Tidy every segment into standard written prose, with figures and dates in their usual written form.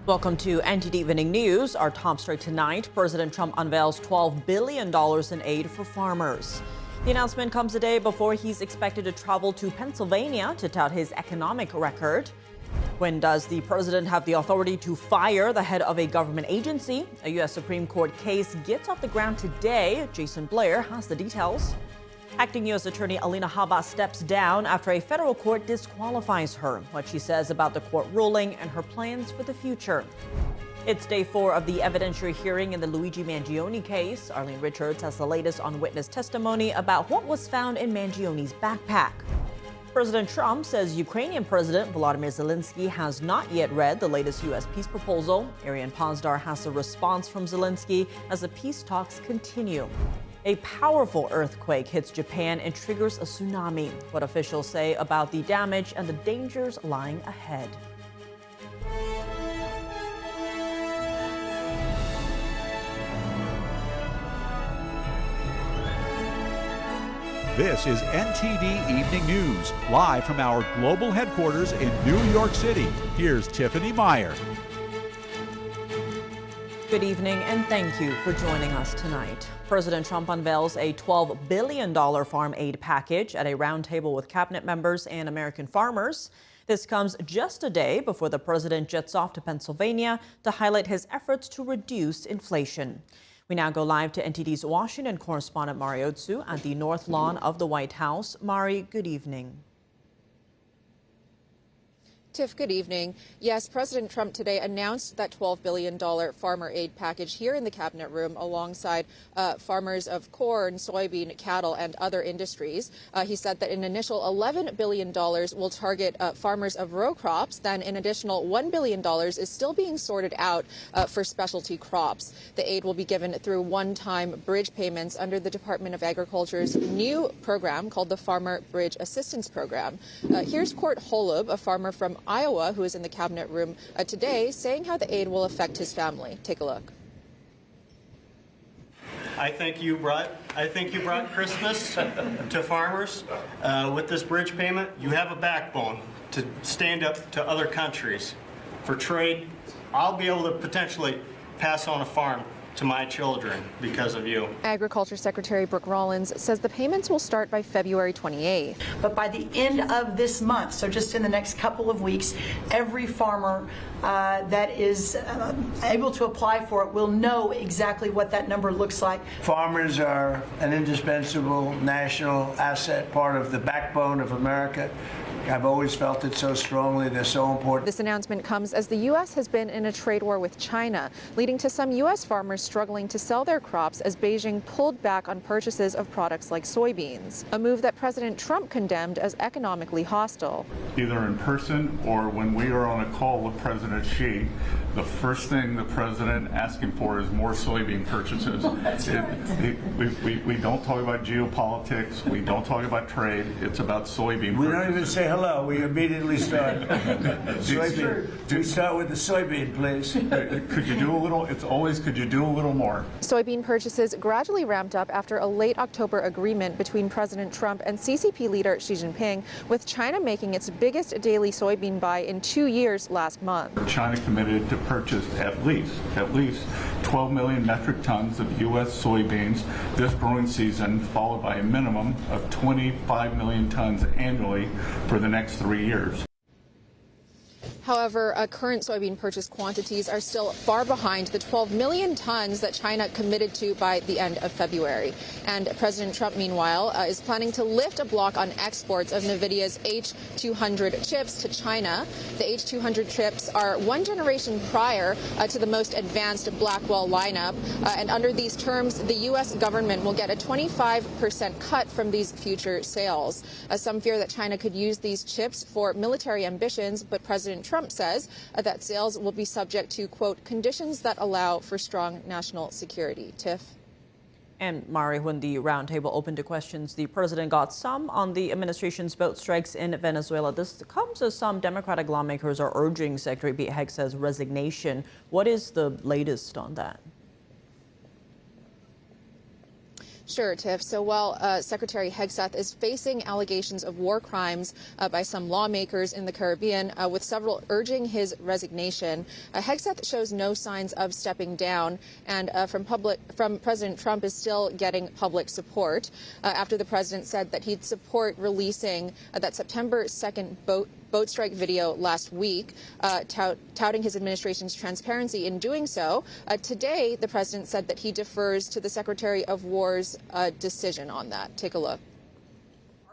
Welcome to NTD Evening News. Our top story tonight, President Trump unveils $12 billion in aid for farmers. The announcement comes a day before he's expected to travel to Pennsylvania to tout his economic record. When does the president have the authority to fire the head of a government agency? A U.S. Supreme Court case gets off the ground today. Jason Blair has the details. Acting U.S. Attorney Alina Habba steps down after a federal court disqualifies her. What she says about the court ruling and her plans for the future. It's day 4 of the evidentiary hearing in the Luigi Mangione case. Arlene Richards has the latest on witness testimony about what was found in Mangione's backpack. President Trump says Ukrainian President Volodymyr Zelenskyy has not yet read the latest U.S. peace proposal. Ariane Pozdar has a response from Zelenskyy as the peace talks continue. A powerful earthquake hits Japan and triggers a tsunami. What officials say about the damage and the dangers lying ahead. This is NTD Evening News, live from our global headquarters in New York City. Here's Tiffany Meyer. Good evening, and thank you for joining us tonight. President Trump unveils a $12 billion farm aid package at a roundtable with cabinet members and American farmers. This comes just a day before the president jets off to Pennsylvania to highlight his efforts to reduce inflation. We now go live to NTD's Washington correspondent Mari Otsu at the North Lawn of the White House. Mari, good evening. Tiff, good evening. Yes, President Trump today announced that $12 billion farmer aid package here in the cabinet room alongside farmers of corn, soybean, cattle, and other industries. He said that an initial $11 billion will target farmers of row crops. Then an additional $1 billion is still being sorted out for specialty crops. The aid will be given through one-time bridge payments under the Department of Agriculture's new program called the Farmer Bridge Assistance Program. Here's Court Holub, a farmer from Iowa, who is in the cabinet room today, saying how the aid will affect his family. Take a look. I think you brought Christmas to farmers with this bridge payment. You have a backbone to stand up to other countries for trade. I'll be able to potentially pass on a farm to my children because of you. Agriculture Secretary Brooke Rollins says the payments will start by February 28th. But by the end of this month, so just in the next couple of weeks, every farmer that is able to apply for it will know exactly what that number looks like. Farmers are an indispensable national asset, part of the backbone of America. I've always felt it so strongly. They're so important. This announcement comes as the U.S. has been in a trade war with China, leading to some U.S. farmers struggling to sell their crops as Beijing pulled back on purchases of products like soybeans, a move that President Trump condemned as economically hostile. Either in person or when we are on a call with President Xi, the first thing the president asking for is more soybean purchases. We don't talk about geopolitics. We don't talk about trade. It's about soybean purchases. We don't even say hello. We immediately start. Soybean. We start with the soybean, please. Could you do a little? It's always, could you do a little more? Soybean purchases gradually ramped up after a late October agreement between President Trump and CCP leader Xi Jinping, with China making its biggest daily soybean buy in 2 years last month. China committed to purchase at least 12 million metric tons of U.S. soybeans this growing season, followed by a minimum of 25 million tons annually for the next 3 years. However, current soybean purchase quantities are still far behind the 12 million tons that China committed to by the end of February. And President Trump, meanwhile, is planning to lift a block on exports of NVIDIA's H200 chips to China. The H200 chips are one generation prior to the most advanced Blackwell lineup. And under these terms, the U.S. government will get a 25% cut from these future sales. Some fear that China could use these chips for military ambitions, but President Trump says that sales will be subject to, quote, conditions that allow for strong national security. Tiff. And Mari, when the roundtable opened to questions, the president got some on the administration's boat strikes in Venezuela. This comes as some Democratic lawmakers are urging Secretary Pete Hegseth's resignation. What is the latest on that? Sure, Tiff. So while Secretary Hegseth is facing allegations of war crimes by some lawmakers in the Caribbean, with several urging his resignation, Hegseth shows no signs of stepping down, and from President Trump is still getting public support after the president said that he'd support releasing that September 2nd boat strike video last week, touting his administration's transparency in doing so. Today, the president said that he defers to the Secretary of War's decision on that. Take a look.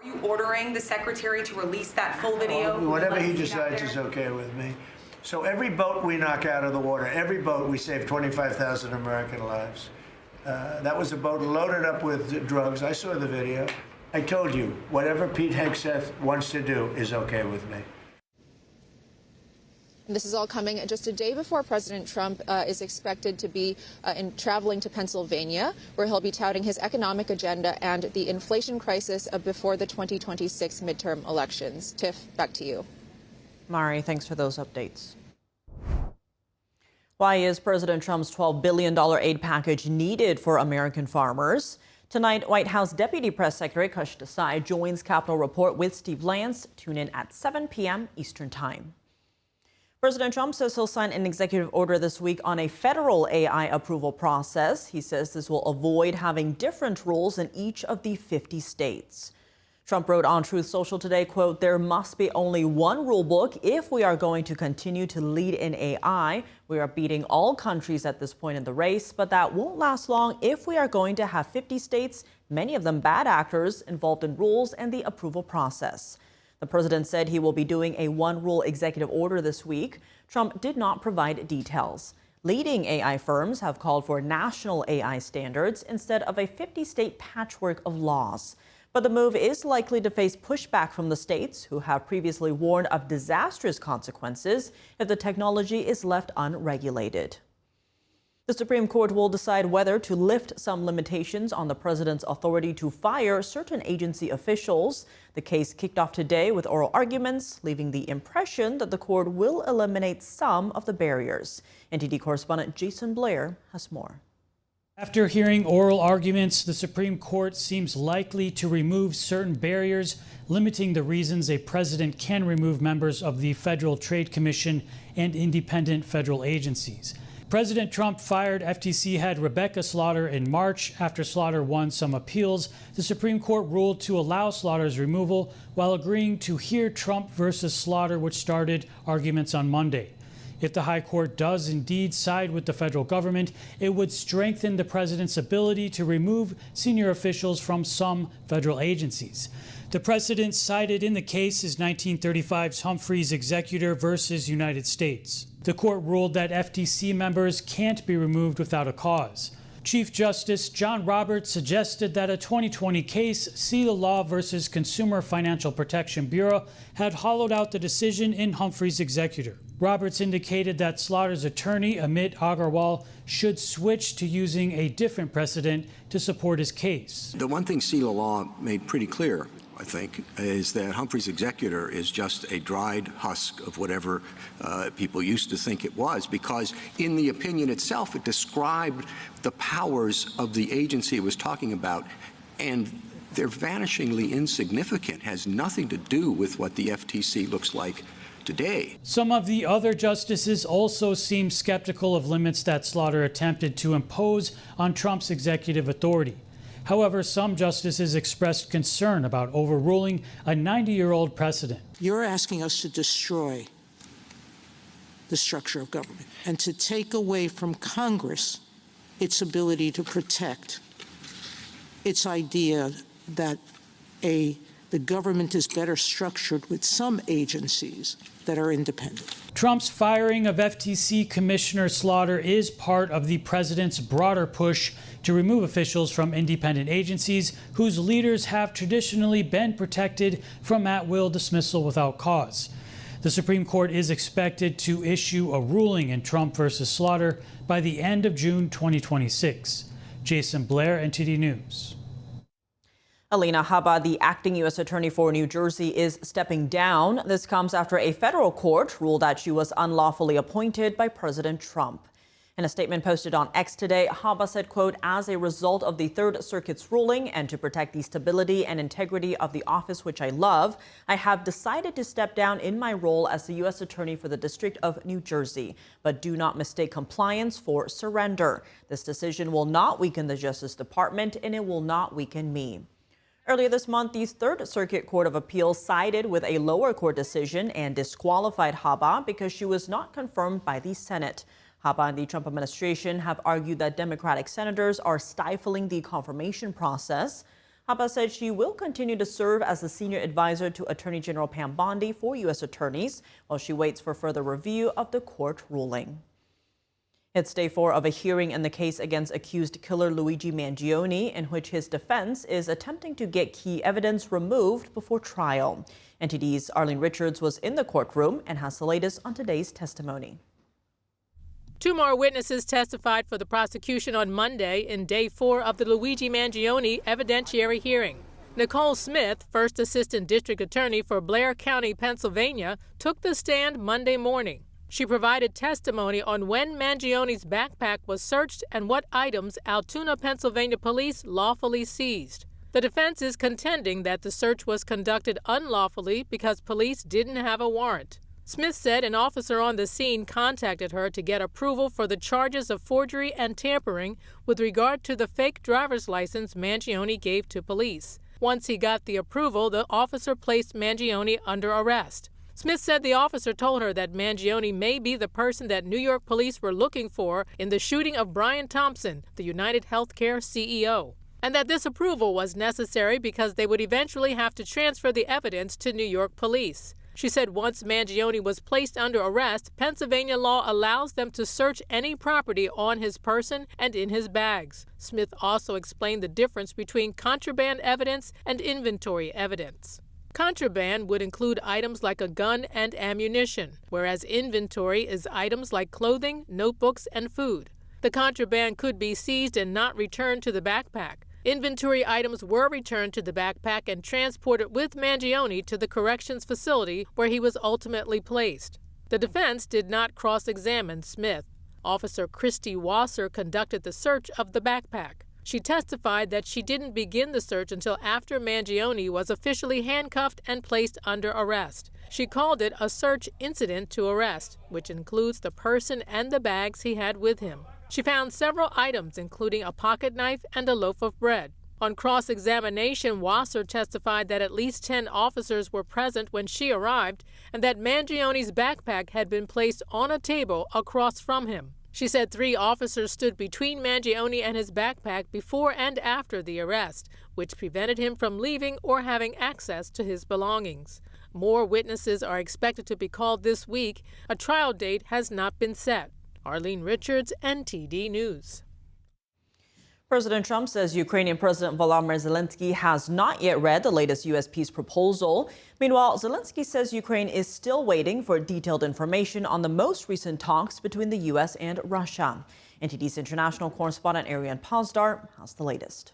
Are you ordering the secretary to release that full video? Whatever he decides is okay with me. So every boat we knock out of the water, every boat, we save 25,000 American lives. That was a boat loaded up with drugs. I saw the video. I told you, whatever Pete Hegseth wants to do is okay with me. This is all coming just a day before President Trump is expected to be traveling to Pennsylvania, where he'll be touting his economic agenda and the inflation crisis before the 2026 midterm elections. Tiff, back to you. Mari, thanks for those updates. Why is President Trump's $12 billion aid package needed for American farmers? Tonight, White House Deputy Press Secretary Kash Desai joins Capitol Report with Steve Lance. Tune in at 7 p.m. Eastern Time. President Trump says he'll sign an executive order this week on a federal AI approval process. He says this will avoid having different rules in each of the 50 states. Trump wrote on Truth Social today, quote, "There must be only one rule book if we are going to continue to lead in AI. We are beating all countries at this point in the race, but that won't last long if we are going to have 50 states, many of them bad actors, involved in rules and the approval process." The president said he will be doing a one-rule executive order this week. Trump did not provide details. Leading AI firms have called for national AI standards instead of a 50-state patchwork of laws. But the move is likely to face pushback from the states, who have previously warned of disastrous consequences if the technology is left unregulated. The Supreme Court will decide whether to lift some limitations on the president's authority to fire certain agency officials. The case kicked off today with oral arguments, leaving the impression that the court will eliminate some of the barriers. NTD correspondent Jason Blair has more. After hearing oral arguments, the Supreme Court seems likely to remove certain barriers, limiting the reasons a president can remove members of the Federal Trade Commission and independent federal agencies. President Trump fired FTC head Rebecca Slaughter in March. After Slaughter won some appeals, the Supreme Court ruled to allow Slaughter's removal while agreeing to hear Trump versus Slaughter, which started arguments on Monday. If the High Court does indeed side with the federal government, it would strengthen the president's ability to remove senior officials from some federal agencies. The precedent cited in the case is 1935's Humphrey's Executor versus United States. The court ruled that FTC members can't be removed without a cause. Chief Justice John Roberts suggested that a 2020 case, See the Law versus Consumer Financial Protection Bureau, had hollowed out the decision in Humphrey's Executor. Roberts indicated that Slaughter's attorney, Amit Agarwal, should switch to using a different precedent to support his case. The one thing See the Law made pretty clear, I think, is that Humphrey's Executor is just a dried husk of whatever people used to think it was, because in the opinion itself, it described the powers of the agency it was talking about, and they're vanishingly insignificant, has nothing to do with what the FTC looks like today. Some of the other justices also seem skeptical of limits that Slaughter attempted to impose on Trump's executive authority. However, some justices expressed concern about overruling a 90-year-old precedent. You're asking us to destroy the structure of government and to take away from Congress its ability to protect its idea that the government is better structured with some agencies that are independent. Trump's firing of FTC Commissioner Slaughter is part of the president's broader push to remove officials from independent agencies whose leaders have traditionally been protected from at-will dismissal without cause. The Supreme Court is expected to issue a ruling in Trump versus Slaughter by the end of June 2026. Jason Blair, NTD News. Alina Habba, the acting U.S. Attorney for New Jersey, is stepping down. This comes after a federal court ruled that she was unlawfully appointed by President Trump. In a statement posted on X today, Habba said, quote, as a result of the Third Circuit's ruling and to protect the stability and integrity of the office which I love, I have decided to step down in my role as the U.S. Attorney for the District of New Jersey. But do not mistake compliance for surrender. This decision will not weaken the Justice Department, and it will not weaken me. Earlier this month, the Third Circuit Court of Appeals sided with a lower court decision and disqualified Habba because she was not confirmed by the Senate. Habba and the Trump administration have argued that Democratic senators are stifling the confirmation process. Habba said she will continue to serve as the senior advisor to Attorney General Pam Bondi for U.S. attorneys while she waits for further review of the court ruling. It's day 4 of a hearing in the case against accused killer Luigi Mangione, in which his defense is attempting to get key evidence removed before trial. NTD's Arlene Richards was in the courtroom and has the latest on today's testimony. 2 more witnesses testified for the prosecution on Monday in day 4 of the Luigi Mangione evidentiary hearing. Nicole Smith, first assistant district attorney for Blair County, Pennsylvania, took the stand Monday morning. She provided testimony on when Mangione's backpack was searched and what items Altoona, Pennsylvania police lawfully seized. The defense is contending that the search was conducted unlawfully because police didn't have a warrant. Smith said an officer on the scene contacted her to get approval for the charges of forgery and tampering with regard to the fake driver's license Mangione gave to police. Once he got the approval, the officer placed Mangione under arrest. Smith said the officer told her that Mangione may be the person that New York police were looking for in the shooting of Brian Thompson, the United Healthcare CEO, and that this approval was necessary because they would eventually have to transfer the evidence to New York police. She said once Mangione was placed under arrest, Pennsylvania law allows them to search any property on his person and in his bags. Smith also explained the difference between contraband evidence and inventory evidence. Contraband would include items like a gun and ammunition, whereas inventory is items like clothing, notebooks, and food. The contraband could be seized and not returned to the backpack. Inventory items were returned to the backpack and transported with Mangione to the corrections facility where he was ultimately placed. The defense did not cross-examine Smith. Officer Christy Wasser conducted the search of the backpack. She testified that she didn't begin the search until after Mangione was officially handcuffed and placed under arrest. She called it a search incident to arrest, which includes the person and the bags he had with him. She found several items, including a pocket knife and a loaf of bread. On cross-examination, Wasser testified that at least 10 officers were present when she arrived and that Mangione's backpack had been placed on a table across from him. She said 3 officers stood between Mangione and his backpack before and after the arrest, which prevented him from leaving or having access to his belongings. More witnesses are expected to be called this week. A trial date has not been set. Arlene Richards, NTD News. President Trump says Ukrainian President Volodymyr Zelenskyy has not yet read the latest U.S. peace proposal. Meanwhile, Zelenskyy says Ukraine is still waiting for detailed information on the most recent talks between the U.S. and Russia. NTD's international correspondent Ariane Pozdar has the latest.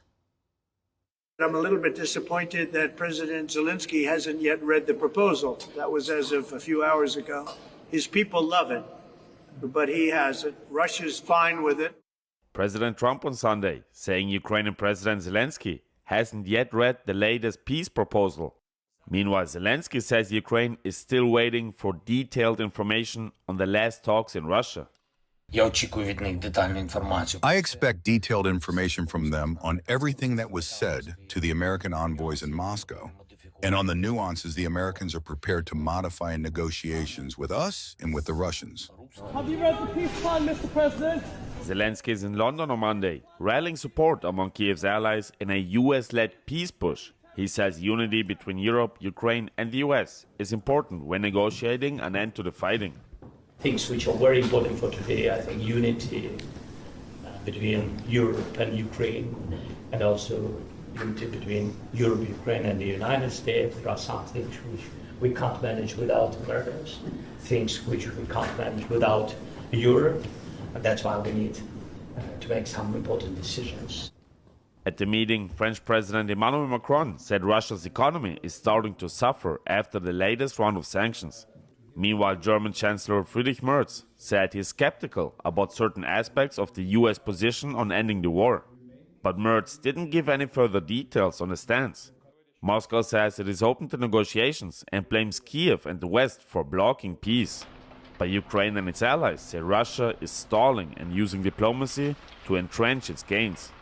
I'm a little bit disappointed that President Zelenskyy hasn't yet read the proposal. That was as of a few hours ago. His people love it, but he hasn't. Russia's fine with it. President Trump on Sunday saying Ukrainian President Zelenskyy hasn't yet read the latest peace proposal. Meanwhile, Zelenskyy says Ukraine is still waiting for detailed information on the last talks in Russia. I expect detailed information from them on everything that was said to the American envoys in Moscow and on the nuances the Americans are prepared to modify in negotiations with us and with the Russians. Have you read the peace plan, Mr. President? Zelenskyy is in London on Monday, rallying support among Kiev's allies in a US-led peace push. He says unity between Europe, Ukraine and the US is important when negotiating an end to the fighting. Things which are very important for today, I think unity between Europe and Ukraine, and also unity between Europe, Ukraine and the United States. There are some things which we can't manage without Americans, things which we can't manage without Europe. And that's why we need to make some important decisions. At the meeting, French President Emmanuel Macron said Russia's economy is starting to suffer after the latest round of sanctions. Meanwhile, German Chancellor Friedrich Merz said he's skeptical about certain aspects of the US position on ending the war. But Merz didn't give any further details on his stance. Moscow says it is open to negotiations and blames Kiev and the West for blocking peace. But Ukraine and its allies say Russia is stalling and using diplomacy to entrench its gains.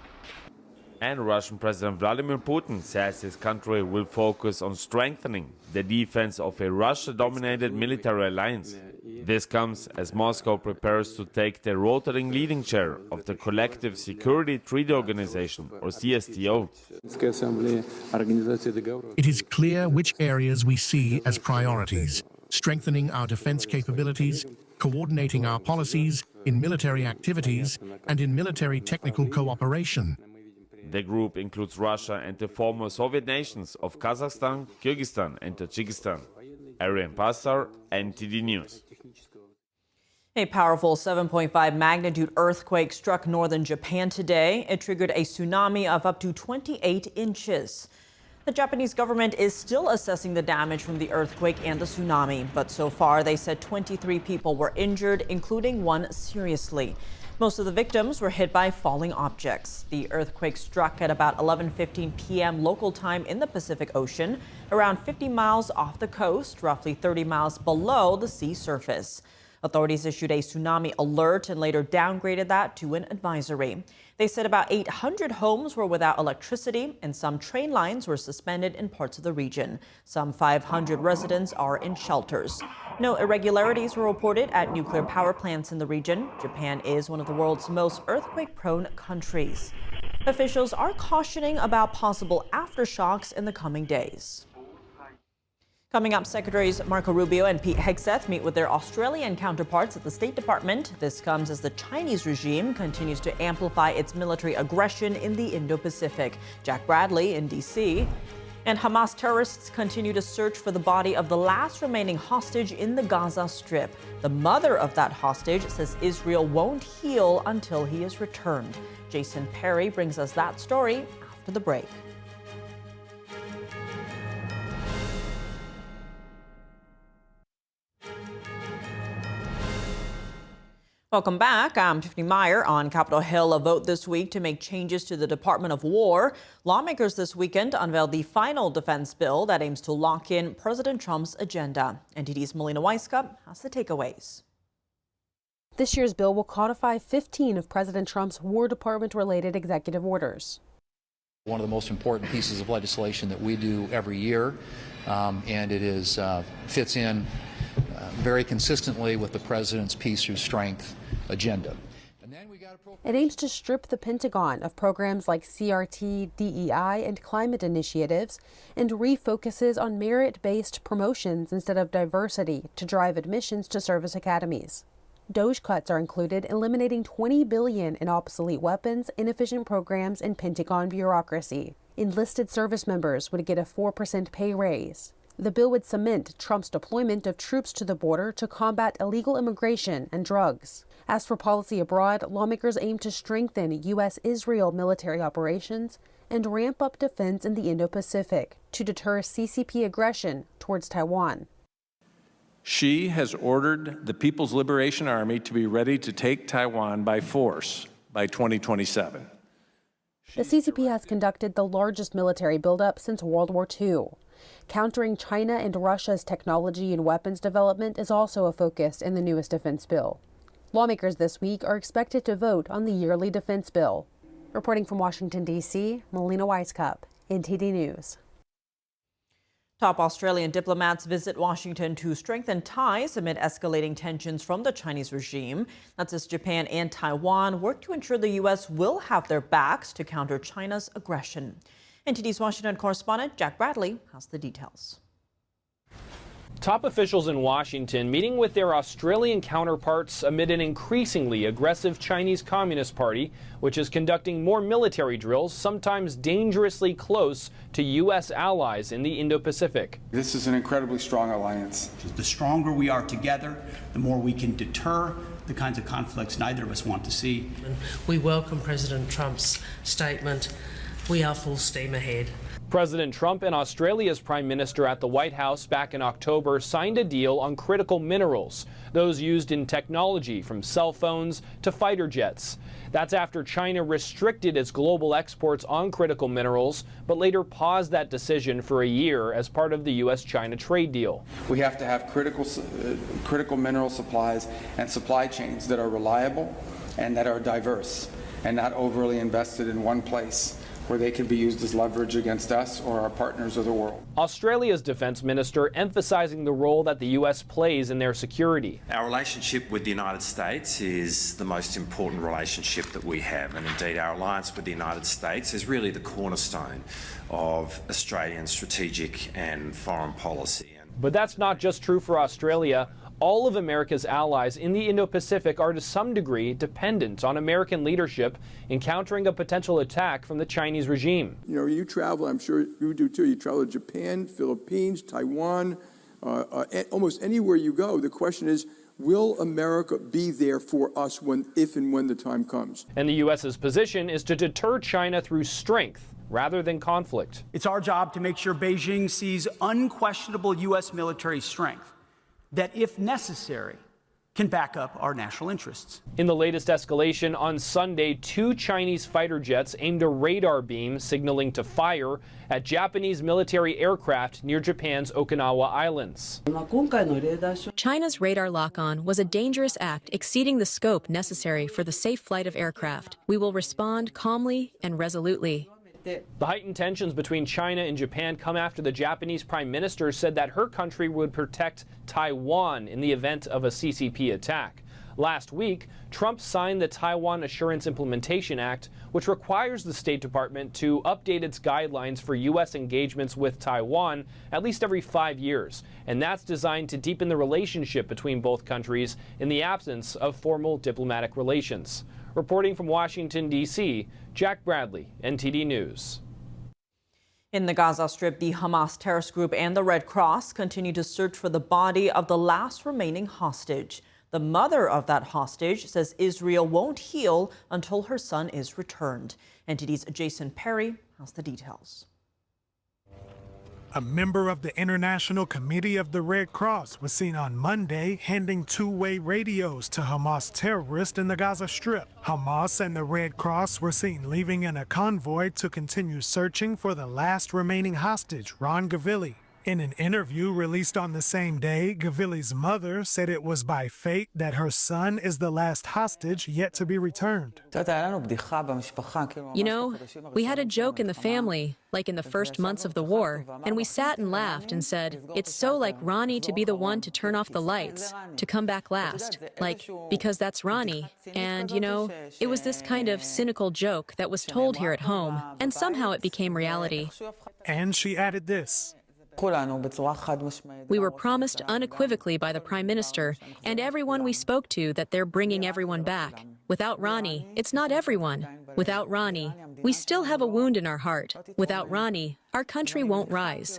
And Russian President Vladimir Putin says his country will focus on strengthening the defense of a Russia-dominated military alliance. This comes as Moscow prepares to take the rotating leading chair of the Collective Security Treaty Organization, or CSTO. It is clear which areas we see as priorities: strengthening our defense capabilities, coordinating our policies in military activities and in military technical cooperation. The group includes Russia and the former Soviet nations of Kazakhstan, Kyrgyzstan and Tajikistan. Arian Pasar, NTD News. A powerful 7.5 magnitude earthquake struck northern Japan today. It triggered a tsunami of up to 28 inches. The Japanese government is still assessing the damage from the earthquake and the tsunami, but so far they said 23 people were injured, including one seriously. Most of the victims were hit by falling objects. The earthquake struck at about 11:15 p.m. local time in the Pacific Ocean, around 50 miles off the coast, roughly 30 miles below the sea surface. Authorities issued a tsunami alert and later downgraded that to an advisory. They said about 800 homes were without electricity and some train lines were suspended in parts of the region. Some 500 residents are in shelters. No irregularities were reported at nuclear power plants in the region. Japan is one of the world's most earthquake-prone countries. Officials are cautioning about possible aftershocks in the coming days. Coming up, Secretaries Marco Rubio and Pete Hegseth meet with their Australian counterparts at the State Department. This comes as the Chinese regime continues to amplify its military aggression in the Indo-Pacific. Jack Bradley in D.C. And Hamas terrorists continue to search for the body of the last remaining hostage in the Gaza Strip. The mother of that hostage says Israel won't heal until he is returned. Jason Perry brings us that story after the break. Welcome back. I'm Tiffany Meyer. On Capitol Hill, a vote this week to make changes to the Department of War. Lawmakers this weekend unveiled the final defense bill that aims to lock in President Trump's agenda. NTD's Melina Weiskup has the takeaways. This year's bill will codify 15 of President Trump's War Department-related executive orders. One of the most important pieces of legislation that we do every year, and it fits in very consistently with the President's Peace Through Strength agenda. It aims to strip the Pentagon of programs like CRT, DEI, and climate initiatives, and refocuses on merit-based promotions instead of diversity to drive admissions to service academies. DOGE cuts are included, eliminating $20 billion in obsolete weapons, inefficient programs, and Pentagon bureaucracy. Enlisted service members would get a 4% pay raise. The bill would cement Trump's deployment of troops to the border to combat illegal immigration and drugs. As for policy abroad, lawmakers aim to strengthen U.S.-Israel military operations and ramp up defense in the Indo-Pacific to deter CCP aggression towards Taiwan. She has ordered the People's Liberation Army to be ready to take Taiwan by force by 2027. The CCP has conducted the largest military buildup since World War II. Countering China and Russia's technology and weapons development is also a focus in the newest defense bill. Lawmakers this week are expected to vote on the yearly defense bill. Reporting from Washington, D.C., Melina Weiskup, NTD News. Top Australian diplomats visit Washington to strengthen ties amid escalating tensions from the Chinese regime. That's as Japan and Taiwan work to ensure the U.S. will have their backs to counter China's aggression. NTD's Washington correspondent Jack Bradley has the details. Top officials in Washington meeting with their Australian counterparts amid an increasingly aggressive Chinese Communist Party, which is conducting more military drills, sometimes dangerously close to U.S. allies in the Indo-Pacific. This is an incredibly strong alliance. The stronger we are together, the more we can deter the kinds of conflicts neither of us want to see. We welcome President Trump's statement. We are full steam ahead. President Trump and Australia's Prime Minister at the White House back in October signed a deal on critical minerals, those used in technology from cell phones to fighter jets. That's after China restricted its global exports on critical minerals, but later paused that decision for a year as part of the U.S.-China trade deal. We have to have critical mineral supplies and supply chains that are reliable and that are diverse and not overly invested in one place, where they can be used as leverage against us or our partners of the world. Australia's defense minister emphasizing the role that the U.S. plays in their security. Our relationship with the United States is the most important relationship that we have, and indeed our alliance with the United States is really the cornerstone of Australian strategic and foreign policy. But that's not just true for Australia. All of America's allies in the Indo-Pacific are to some degree dependent on American leadership in countering a potential attack from the Chinese regime. You know, you travel, I'm sure you do too, you travel to Japan, Philippines, Taiwan, almost anywhere you go. The question is, will America be there for us if and when the time comes? And the U.S.'s position is to deter China through strength rather than conflict. It's our job to make sure Beijing sees unquestionable U.S. military strength that, if necessary, can back up our national interests. In the latest escalation on Sunday, 2 Chinese fighter jets aimed a radar beam signaling to fire at Japanese military aircraft near Japan's Okinawa Islands. China's radar lock-on was a dangerous act exceeding the scope necessary for the safe flight of aircraft. We will respond calmly and resolutely. The heightened tensions between China and Japan come after the Japanese Prime Minister said that her country would protect Taiwan in the event of a CCP attack. Last week, Trump signed the Taiwan Assurance Implementation Act, which requires the State Department to update its guidelines for U.S. engagements with Taiwan at least every 5 years. And that's designed to deepen the relationship between both countries in the absence of formal diplomatic relations. Reporting from Washington, D.C., Jack Bradley, NTD News. In the Gaza Strip, the Hamas terrorist group and the Red Cross continue to search for the body of the last remaining hostage. The mother of that hostage says Israel won't heal until her son is returned. NTD's Jason Perry has the details. A member of the International Committee of the Red Cross was seen on Monday handing two-way radios to Hamas terrorists in the Gaza Strip. Hamas and the Red Cross were seen leaving in a convoy to continue searching for the last remaining hostage, Ron Gavili. In an interview released on the same day, Gavili's mother said it was by fate that her son is the last hostage yet to be returned. You know, we had a joke in the family, like in the first months of the war, and we sat and laughed and said, it's so like Ronnie to be the one to turn off the lights, to come back last, like, because that's Ronnie. And, you know, it was this kind of cynical joke that was told here at home, and somehow it became reality. And she added this. We were promised unequivocally by the Prime Minister and everyone we spoke to that they're bringing everyone back. Without Ronnie, it's not everyone. Without Ronnie, we still have a wound in our heart. Without Ronnie, our country won't rise.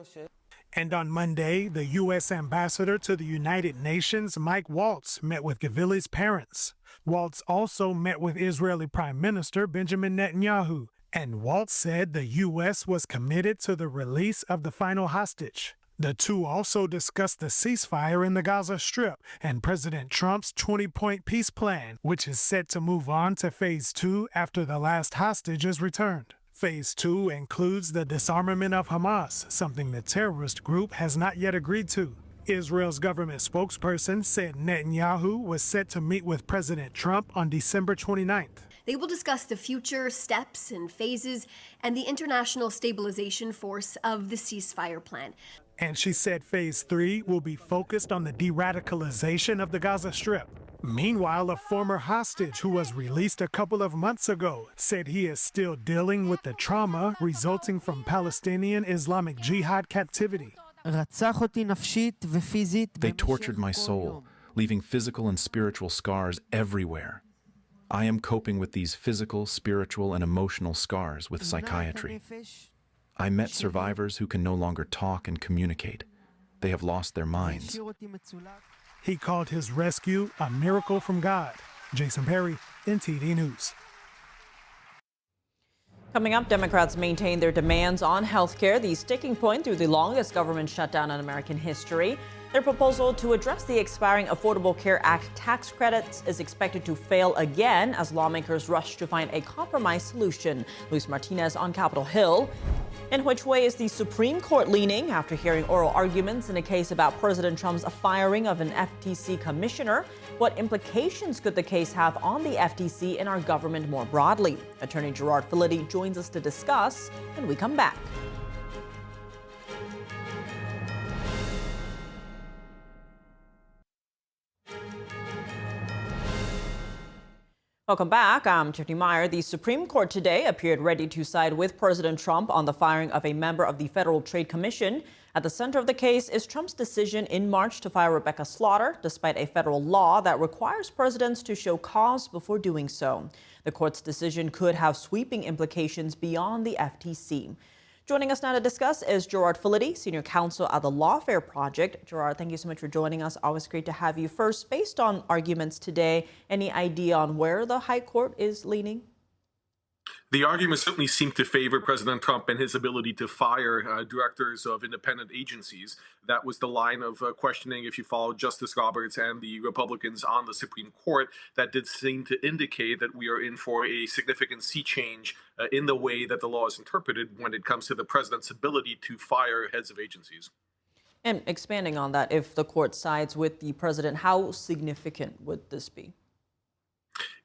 And on Monday, the U.S. ambassador to the United Nations, Mike Waltz, met with Gavili's parents. Waltz also met with Israeli Prime Minister Benjamin Netanyahu. And Waltz said the U.S. was committed to the release of the final hostage. The two also discussed the ceasefire in the Gaza Strip and President Trump's 20-point peace plan, which is set to move on to Phase 2 after the last hostage is returned. Phase 2 includes the disarmament of Hamas, something the terrorist group has not yet agreed to. Israel's government spokesperson said Netanyahu was set to meet with President Trump on December 29th. They will discuss the future steps and phases and the international stabilization force of the ceasefire plan. And she said Phase 3 will be focused on the de-radicalization of the Gaza Strip. Meanwhile, a former hostage who was released a couple of months ago said he is still dealing with the trauma resulting from Palestinian Islamic Jihad captivity. They tortured my soul, leaving physical and spiritual scars everywhere. I am coping with these physical, spiritual, and emotional scars with psychiatry. I met survivors who can no longer talk and communicate. They have lost their minds. He called his rescue a miracle from God. Jason Perry, NTD News. Coming up, Democrats maintain their demands on health care, the sticking point through the longest government shutdown in American history. Their proposal to address the expiring Affordable Care Act tax credits is expected to fail again as lawmakers rush to find a compromise solution. Luis Martinez on Capitol Hill. In which way is the Supreme Court leaning after hearing oral arguments in a case about President Trump's firing of an FTC commissioner? What implications could the case have on the FTC and our government more broadly? Attorney Gerard Filitti joins us to discuss when we come back. Welcome back. I'm Tiffany Meyer. The Supreme Court today appeared ready to side with President Trump on the firing of a member of the Federal Trade Commission. At the center of the case is Trump's decision in March to fire Rebecca Slaughter, despite a federal law that requires presidents to show cause before doing so. The court's decision could have sweeping implications beyond the FTC. Joining us now to discuss is Gerard Filitti, Senior Counsel at the Lawfare Project. Gerard, thank you so much for joining us. Always great to have you. First, based on arguments today, any idea on where the High Court is leaning? The arguments certainly seem to favor President Trump and his ability to fire directors of independent agencies. That was the line of questioning, if you follow Justice Roberts and the Republicans on the Supreme Court. That did seem to indicate that we are in for a significant sea change in the way that the law is interpreted when it comes to the president's ability to fire heads of agencies. And expanding on that, if the court sides with the president, how significant would this be?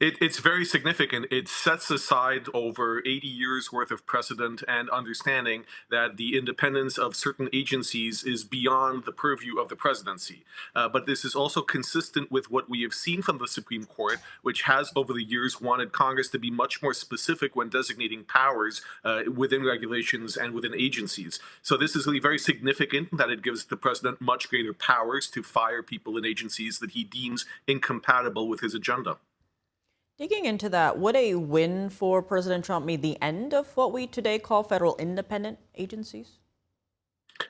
It's very significant. It sets aside over 80 years worth of precedent and understanding that the independence of certain agencies is beyond the purview of the presidency. But this is also consistent with what we have seen from the Supreme Court, which has over the years wanted Congress to be much more specific when designating powers within regulations and within agencies. So this is really very significant that it gives the president much greater powers to fire people in agencies that he deems incompatible with his agenda. Digging into that, would a win for President Trump mean the end of what we today call federal independent agencies?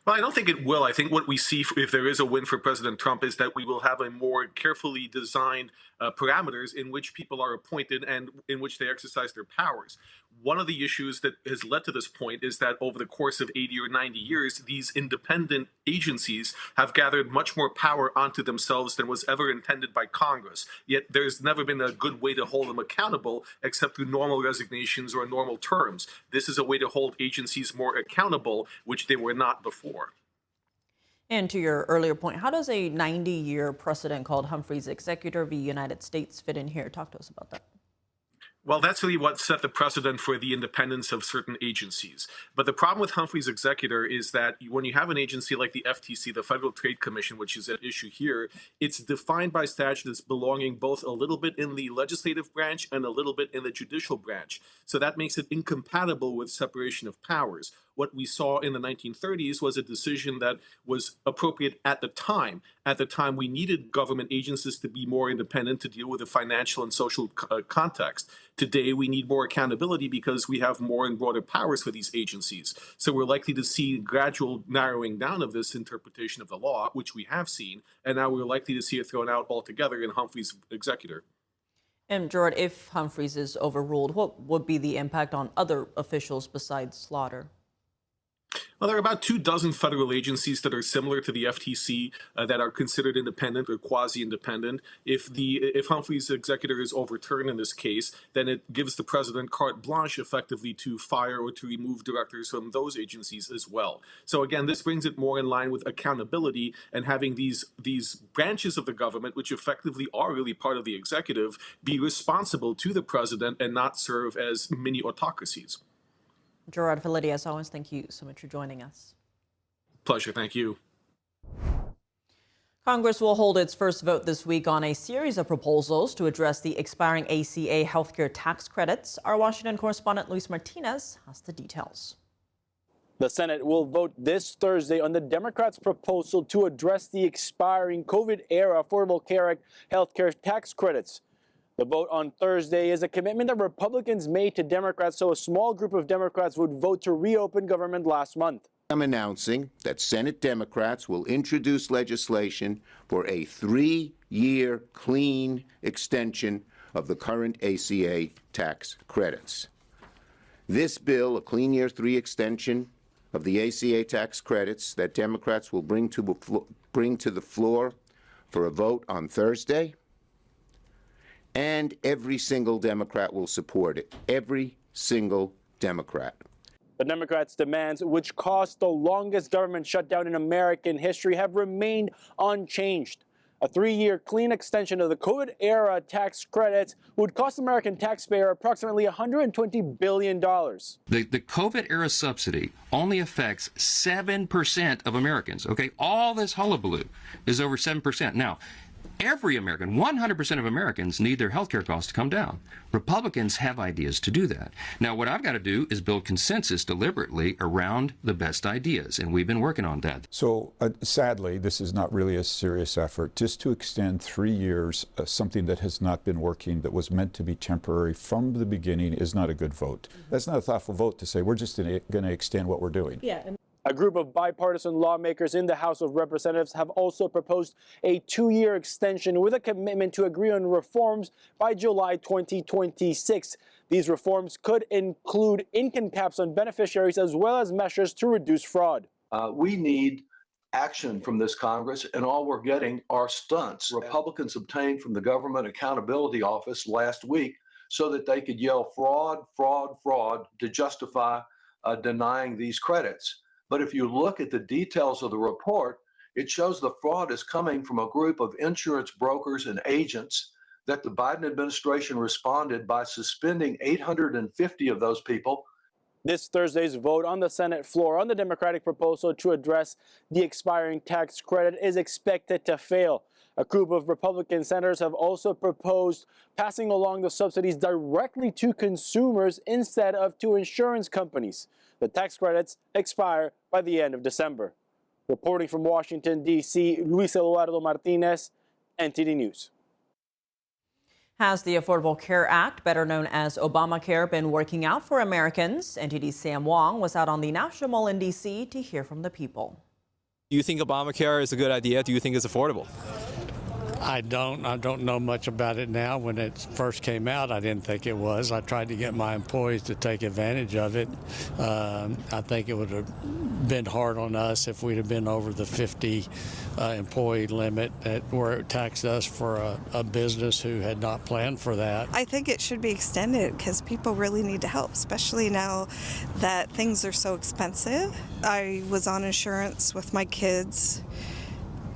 Well, I don't think it will. I think what we see, if there is a win for President Trump, is that we will have a more carefully designed parameters in which people are appointed and in which they exercise their powers. One of the issues that has led to this point is that over the course of 80 or 90 years, these independent agencies have gathered much more power onto themselves than was ever intended by Congress. Yet there's never been a good way to hold them accountable except through normal resignations or normal terms. This is a way to hold agencies more accountable, which they were not before. And to your earlier point, how does a 90-year precedent called Humphrey's Executor v. United States fit in here? Talk to us about that. Well, that's really what set the precedent for the independence of certain agencies. But the problem with Humphrey's Executor is that when you have an agency like the FTC, the Federal Trade Commission, which is at issue here, it's defined by statute as belonging both a little bit in the legislative branch and a little bit in the judicial branch. So that makes it incompatible with separation of powers. What we saw in the 1930s was a decision that was appropriate at the time. At the time, we needed government agencies to be more independent to deal with the financial and social context. Today, we need more accountability because we have more and broader powers for these agencies. So we're likely to see gradual narrowing down of this interpretation of the law, which we have seen, and now we're likely to see it thrown out altogether in Humphrey's Executor. And Gerard, if Humphreys is overruled, what would be the impact on other officials besides Slaughter? Well, there are about 24 federal agencies that are similar to the FTC that are considered independent or quasi-independent. If Humphrey's Executor is overturned in this case, then it gives the president carte blanche effectively to fire or to remove directors from those agencies as well. So again, this brings it more in line with accountability and having these branches of the government, which effectively are really part of the executive, be responsible to the president and not serve as mini autocracies. Gerard Filitti, as always, thank you so much for joining us. Pleasure. Thank you. Congress will hold its first vote this week on a series of proposals to address the expiring ACA healthcare tax credits. Our Washington correspondent Luis Martinez has the details. The Senate will vote this Thursday on the Democrats' proposal to address the expiring COVID-era Affordable Care Act healthcare tax credits. The vote on Thursday is a commitment that Republicans made to Democrats, so a small group of Democrats would vote to reopen government last month. I'm announcing that Senate Democrats will introduce legislation for a 3-year clean extension of the current ACA tax credits. This bill, a Clean Year 3 extension of the ACA tax credits that Democrats will bring to the floor for a vote on Thursday, and every single Democrat will support it. Every single Democrat. The Democrats' demands, which caused the longest government shutdown in American history, have remained unchanged. A 3-year clean extension of the COVID-era tax credits would cost American taxpayer approximately $120 billion. The COVID-era subsidy only affects 7% of Americans, okay? All this hullabaloo is over 7%. Now, every American, 100% of Americans need their health care costs to come down. Republicans have ideas to do that. Now, what I've got to do is build consensus deliberately around the best ideas, and we've been working on that. So, sadly, this is not really a serious effort. Just to extend 3 years, something that has not been working, that was meant to be temporary from the beginning, is not a good vote. That's not a thoughtful vote to say, we're just going to extend what we're doing. Yeah. A group of bipartisan lawmakers in the House of Representatives have also proposed a 2-year extension with a commitment to agree on reforms by July 2026. These reforms could include income caps on beneficiaries as well as measures to reduce fraud. We need action from this Congress, and all we're getting are stunts. Republicans obtained from the Government Accountability Office last week so that they could yell fraud, fraud, fraud to justify denying these credits. But if you look at the details of the report, it shows the fraud is coming from a group of insurance brokers and agents, that the Biden administration responded by suspending 850 of those people. This Thursday's vote on the Senate floor on the Democratic proposal to address the expiring tax credit is expected to fail. A group of Republican senators have also proposed passing along the subsidies directly to consumers instead of to insurance companies. The tax credits expire by the end of December. Reporting from Washington, D.C., Luis Eduardo Martinez, NTD News. Has the Affordable Care Act, better known as Obamacare, been working out for Americans? NTD's Sam Wong was out on the National Mall in D.C. to hear from the people. Do you think Obamacare is a good idea? Do you think it's affordable? I don't know much about it now. When it first came out, I didn't think it was. I tried to get my employees to take advantage of it. I think it would have been hard on us if we'd have been over the 50 employee limit where it taxed us for a business who had not planned for that. I think it should be extended because people really need to help, especially now that things are so expensive. I was on insurance with my kids,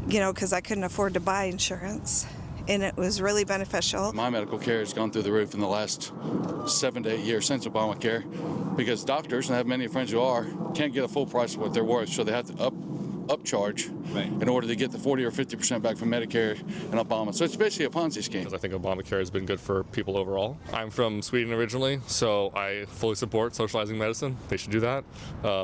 you know, because I couldn't afford to buy insurance, and it was really beneficial. My medical care has gone through the roof in the last 7 to 8 years since Obamacare, because doctors, and I have many friends who are, can't get a full price of what they're worth, so they have to upcharge in order to get the 40 or 50% back from Medicare and Obama. So it's basically a Ponzi scheme. Because I think Obamacare has been good for people overall. I'm from Sweden originally, so I fully support socializing medicine. They should do that.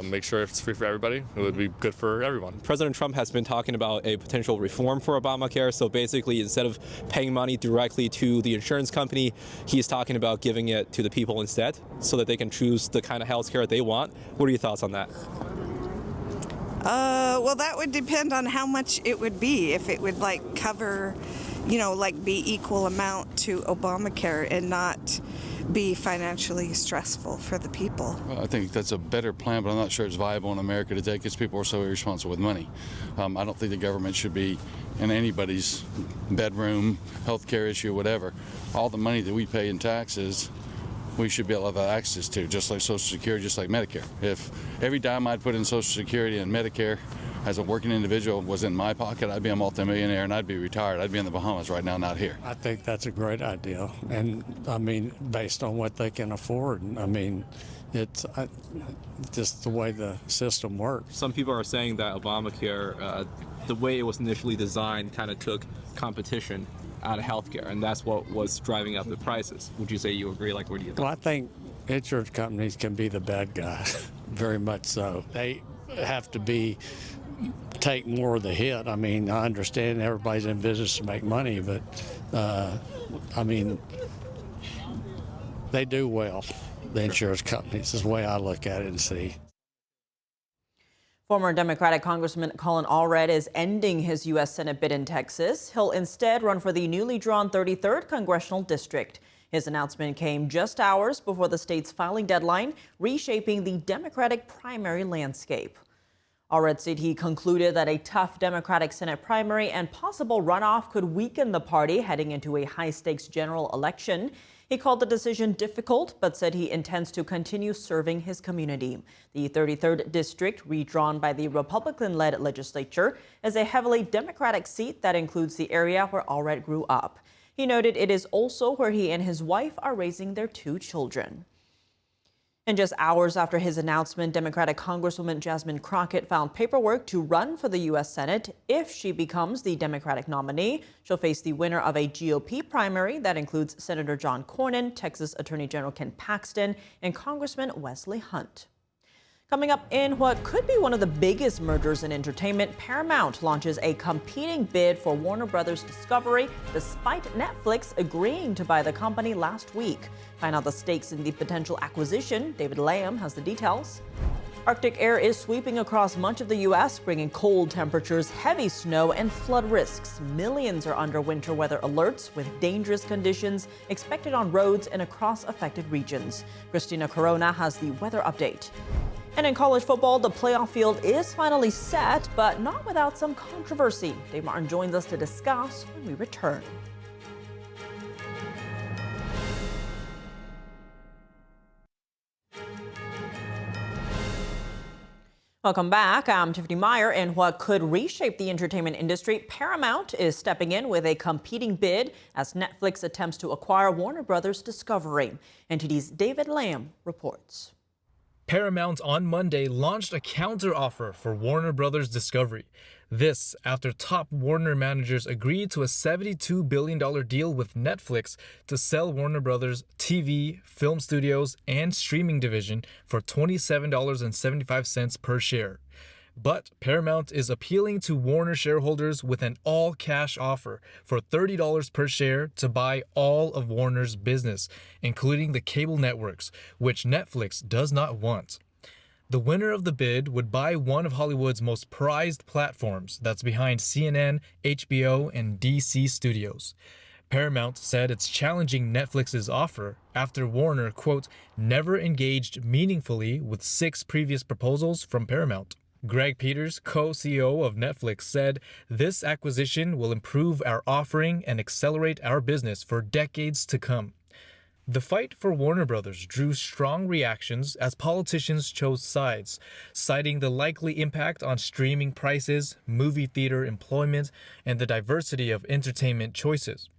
Make sure it's free for everybody. It would be good for everyone. President Trump has been talking about a potential reform for Obamacare. So basically, instead of paying money directly to the insurance company, he's talking about giving it to the people instead so that they can choose the kind of health care they want. What are your thoughts on that? Well, that would depend on how much it would be. If it would cover, be equal amount to Obamacare and not be financially stressful for the people. Well, I think that's a better plan, but I'm not sure it's viable in America today because people are so irresponsible with money. I don't think the government should be in anybody's bedroom, health care issue, whatever. All the money that we pay in taxes, we should be able to have access to, just like Social Security, just like Medicare. If every dime I'd put in Social Security and Medicare as a working individual was in my pocket, I'd be a multimillionaire and I'd be retired. I'd be in the Bahamas right now, not here. I think that's a great idea. And based on what they can afford, it's just the way the system works. Some people are saying that Obamacare, the way it was initially designed, kind of took competition out of healthcare, and that's what was driving up the prices. Would you say you agree? What do you think? Well, I think insurance companies can be the bad guys, very much so. They have to take more of the hit. I understand everybody's in business to make money, but they do well, the insurance companies, is the way I look at it and see. Former Democratic Congressman Colin Allred is ending his U.S. Senate bid in Texas. He'll instead run for the newly drawn 33rd Congressional District. His announcement came just hours before the state's filing deadline, reshaping the Democratic primary landscape. Allred said he concluded that a tough Democratic Senate primary and possible runoff could weaken the party heading into a high-stakes general election. He called the decision difficult, but said he intends to continue serving his community. The 33rd district, redrawn by the Republican-led legislature, is a heavily Democratic seat that includes the area where Allred grew up. He noted it is also where he and his wife are raising their 2 children. And just hours after his announcement, Democratic Congresswoman Jasmine Crockett found paperwork to run for the U.S. Senate. If she becomes the Democratic nominee, she'll face the winner of a GOP primary that includes Senator John Cornyn, Texas Attorney General Ken Paxton, and Congressman Wesley Hunt. Coming up in what could be one of the biggest mergers in entertainment, Paramount launches a competing bid for Warner Brothers Discovery, despite Netflix agreeing to buy the company last week. Find out the stakes in the potential acquisition. David Lamb has the details. Arctic air is sweeping across much of the U.S., bringing cold temperatures, heavy snow, and flood risks. Millions are under winter weather alerts, with dangerous conditions expected on roads and across affected regions. Christina Corona has the weather update. And in college football, the playoff field is finally set, but not without some controversy. Dave Martin joins us to discuss when we return. Welcome back. I'm Tiffany Meyer, and what could reshape the entertainment industry, Paramount is stepping in with a competing bid as Netflix attempts to acquire Warner Brothers Discovery. NTD's David Lamb reports. Paramount on Monday launched a counteroffer for Warner Brothers Discovery. This after top Warner managers agreed to a $72 billion deal with Netflix to sell Warner Brothers' TV, film studios, and streaming division for $27.75 per share. But Paramount is appealing to Warner shareholders with an all-cash offer for $30 per share to buy all of Warner's business, including the cable networks, which Netflix does not want. The winner of the bid would buy one of Hollywood's most prized platforms that's behind CNN, HBO, and DC studios. Paramount said it's challenging Netflix's offer after Warner, quote, never engaged meaningfully with 6 previous proposals from Paramount. Greg Peters, co-CEO of Netflix, said this acquisition will improve our offering and accelerate our business for decades to come. The fight for Warner Brothers drew strong reactions as politicians chose sides, citing the likely impact on streaming prices, movie theater employment, and the diversity of entertainment choices.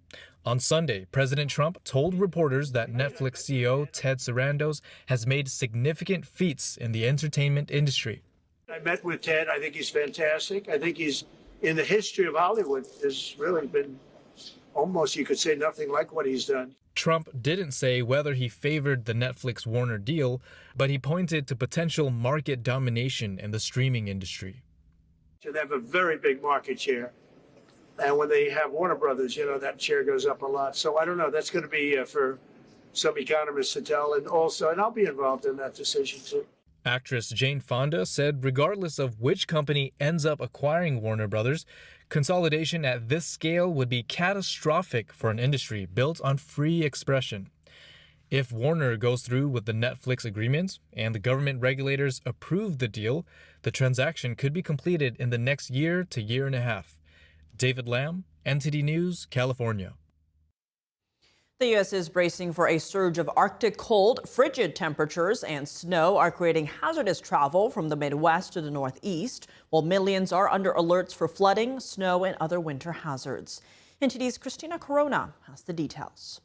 On Sunday, President Trump told reporters that Netflix CEO Ted Sarandos has made significant feats in the entertainment industry. I met with Ted. I think he's fantastic. I think he's, in the history of Hollywood, has really been almost, you could say, nothing like what he's done. Trump didn't say whether he favored the Netflix-Warner deal, but he pointed to potential market domination in the streaming industry. So they have a very big market share. And when they have Warner Brothers, that share goes up a lot. So I don't know. That's going to be for some economists to tell. And I'll be involved in that decision, too. Actress Jane Fonda said regardless of which company ends up acquiring Warner Brothers, consolidation at this scale would be catastrophic for an industry built on free expression. If Warner goes through with the Netflix agreement and the government regulators approve the deal, the transaction could be completed in the next year to year and a half. David Lamb, NTD News, California. The U.S. is bracing for a surge of Arctic cold. Frigid temperatures and snow are creating hazardous travel from the Midwest to the Northeast, while millions are under alerts for flooding, snow, and other winter hazards. NTD's Christina Corona has the details.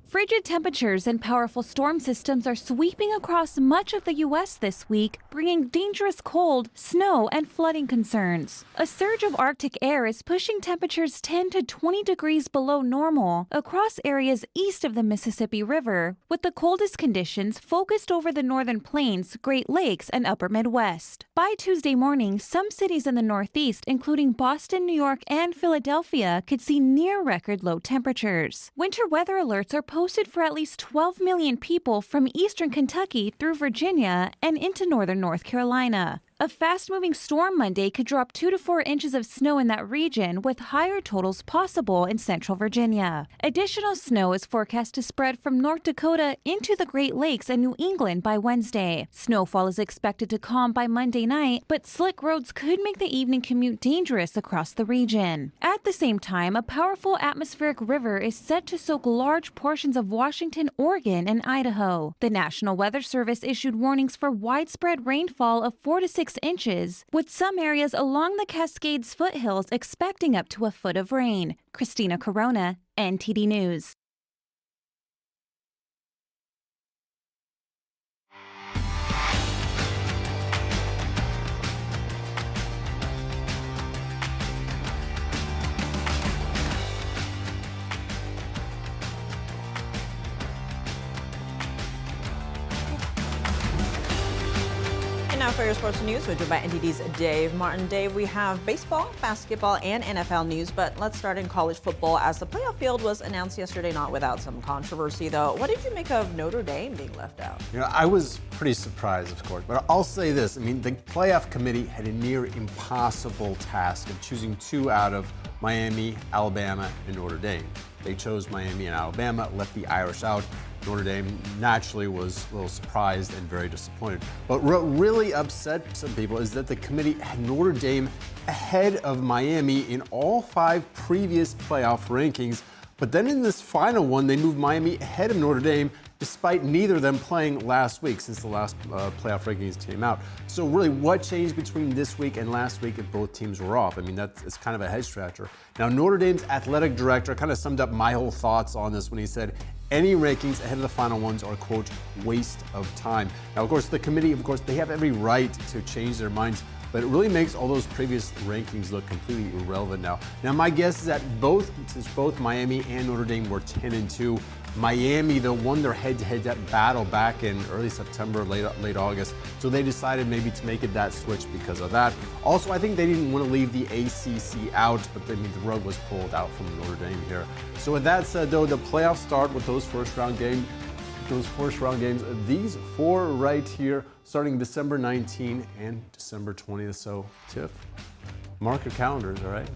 Frigid temperatures and powerful storm systems are sweeping across much of the U.S. this week, bringing dangerous cold, snow, and flooding concerns. A surge of Arctic air is pushing temperatures 10 to 20 degrees below normal across areas east of the Mississippi River, with the coldest conditions focused over the northern plains, Great Lakes, and upper Midwest. By Tuesday morning, some cities in the Northeast, including Boston, New York, and Philadelphia, could see near-record low temperatures. Winter weather alerts are posted for at least 12 million people from eastern Kentucky through Virginia and into northern North Carolina. A fast-moving storm Monday could drop 2 to 4 inches of snow in that region, with higher totals possible in central Virginia. Additional snow is forecast to spread from North Dakota into the Great Lakes and New England by Wednesday. Snowfall is expected to calm by Monday night, but slick roads could make the evening commute dangerous across the region. At the same time, a powerful atmospheric river is set to soak large portions of Washington, Oregon, and Idaho. The National Weather Service issued warnings for widespread rainfall of 4 to 6 inches, with some areas along the Cascades foothills expecting up to a foot of rain. Christina Corona, NTD News. Now for your sports news, we're joined by NTD's Dave Martin. Dave, we have baseball, basketball, and NFL news, but let's start in college football as the playoff field was announced yesterday, not without some controversy, though. What did you make of Notre Dame being left out? You know, I was pretty surprised, of course, but I'll say this. I mean, the playoff committee had a near impossible task of choosing 2 out of Miami, Alabama, and Notre Dame. They chose Miami and Alabama, left the Irish out. Notre Dame naturally was a little surprised and very disappointed. But what really upset some people is that the committee had Notre Dame ahead of Miami in all 5 previous playoff rankings. But then in this final one, they moved Miami ahead of Notre Dame, despite neither of them playing last week since the last playoff rankings came out. So really, what changed between this week and last week if both teams were off? I mean, it's kind of a head scratcher. Now, Notre Dame's athletic director kind of summed up my whole thoughts on this when he said, any rankings ahead of the final ones are, quote, waste of time. Now, of course, the committee, they have every right to change their minds, but it really makes all those previous rankings look completely irrelevant now. Now, my guess is that since both Miami and Notre Dame were 10-2, Miami, though, won their head-to-head battle back in early September, late August, so they decided maybe to make it that switch because of that. Also, I think they didn't want to leave the ACC out, but the rug was pulled out from Notre Dame here. So with that said, though, the playoffs start with those first-round games. These 4 right here, starting December 19 and December 20th. So, Tiff, mark your calendars, all right?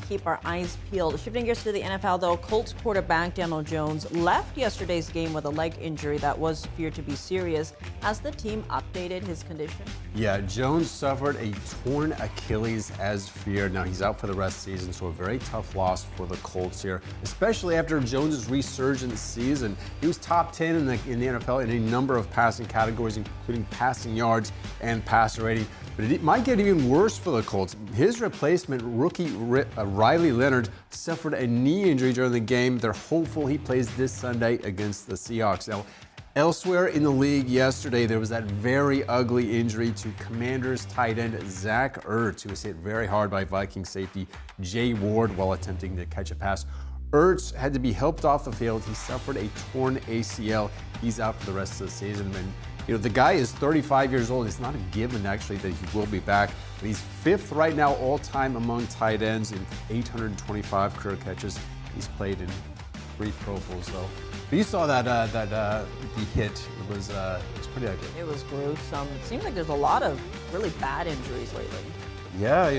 Keep our eyes peeled. Shifting gears to the NFL, though, Colts quarterback Daniel Jones left yesterday's game with a leg injury that was feared to be serious. Has the team updated his condition? Yeah, Jones suffered a torn Achilles as feared. Now he's out for the rest of the season, so a very tough loss for the Colts here, especially after Jones' resurgent season. He was top 10 in the NFL in a number of passing categories, including passing yards and passer rating. But it might get even worse for the Colts. His replacement, rookie Riley Leonard, suffered a knee injury during the game. They're hopeful he plays this Sunday against the Seahawks. Now, elsewhere in the league yesterday, there was that very ugly injury to Commanders tight end Zach Ertz, who was hit very hard by Viking safety Jay Ward while attempting to catch a pass. Ertz had to be helped off the field. He suffered a torn ACL. He's out for the rest of the season. And the guy is 35 years old. It's not a given, actually, that he will be back. But he's 5th right now all-time among tight ends in 825 career catches. He's played in 3 Pro Bowls, though. But you saw that the hit. It was pretty ugly. It was gruesome. It seems like there's a lot of really bad injuries lately. Yeah,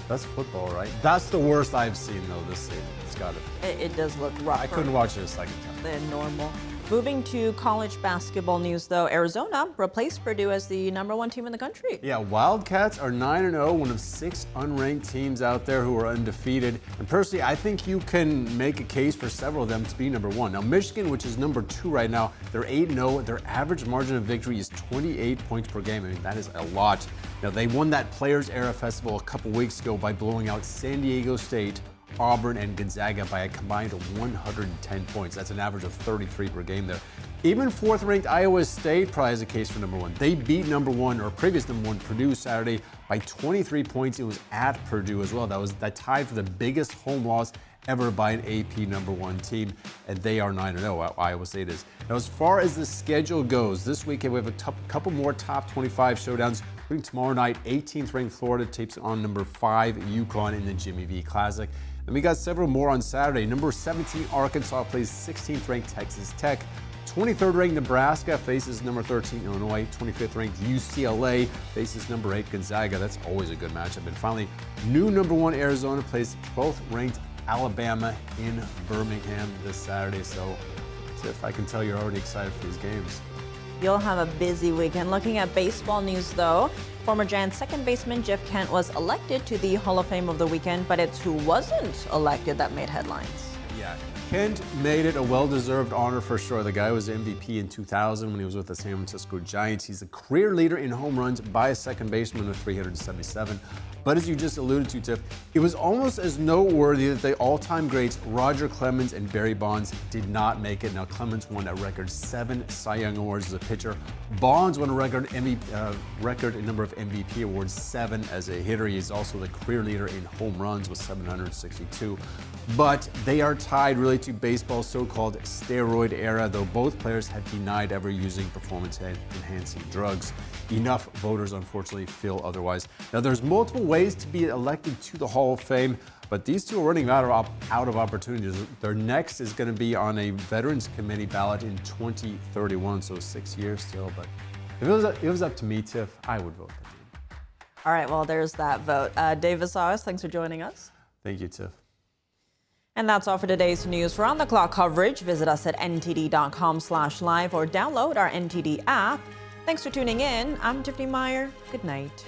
that's football, right? That's the worst I've seen, though, this season. It's got to be. It does look rough. I couldn't watch it a second time. Than normal. Moving to college basketball news, though, Arizona replaced Purdue as the #1 team in the country. Yeah, Wildcats are 9-0, one of 6 unranked teams out there who are undefeated. And personally, I think you can make a case for several of them to be #1. Now, Michigan, which is #2 right now, they're 8-0. Their average margin of victory is 28 points per game. I mean, that is a lot. Now, they won that Players Era Festival a couple weeks ago by blowing out San Diego State, Auburn, and Gonzaga by a combined 110 points. That's an average of 33 per game there. Even 4th-ranked Iowa State probably has a case for #1. They beat #1, or previous #1, Purdue Saturday by 23 points. It was at Purdue as well. That tied for the biggest home loss ever by an AP #1 team, and they are 9-0, Iowa State is. Now, as far as the schedule goes, this weekend we have a couple more top 25 showdowns, including tomorrow night, 18th-ranked Florida takes on #5 UConn in the Jimmy V Classic. And we got several more on Saturday. #17 Arkansas plays 16th-ranked Texas Tech. 23rd ranked Nebraska faces number 13 Illinois. 25th ranked UCLA faces number 8 Gonzaga. That's always a good matchup. And finally, new number 1 Arizona plays 12th ranked Alabama in Birmingham this Saturday. So, Tiff, I can tell you're already excited for these games. You'll have a busy weekend. Looking at baseball news, though, former Giants second baseman Jeff Kent was elected to the Hall of Fame of the weekend, but it's who wasn't elected that made headlines. Yeah, Kent made it a well-deserved honor for sure. The guy was MVP in 2000 when he was with the San Francisco Giants. He's the career leader in home runs by a second baseman with 377. But as you just alluded to, Tiff, it was almost as noteworthy that the all-time greats Roger Clemens and Barry Bonds did not make it. Now, Clemens won a record 7 Cy Young Awards as a pitcher. Bonds won a record number of MVP awards, 7 as a hitter. He's also the career leader in home runs with 762. But they are tied really to baseball's so-called steroid era, though both players have denied ever using performance-enhancing drugs. Enough voters, unfortunately, feel otherwise. Now, there's multiple ways to be elected to the Hall of Fame, but these two are running out of opportunities. Their next is going to be on a Veterans Committee ballot in 2031, so 6 years still. But if it was up to me, Tiff, I would vote for them. All right, well, there's that vote. David Saws, thanks for joining us. Thank you, Tiff. And that's all for today's news. For on-the-clock coverage, visit us at ntd.com/live or download our NTD app. Thanks for tuning in. I'm Tiffany Meyer. Good night.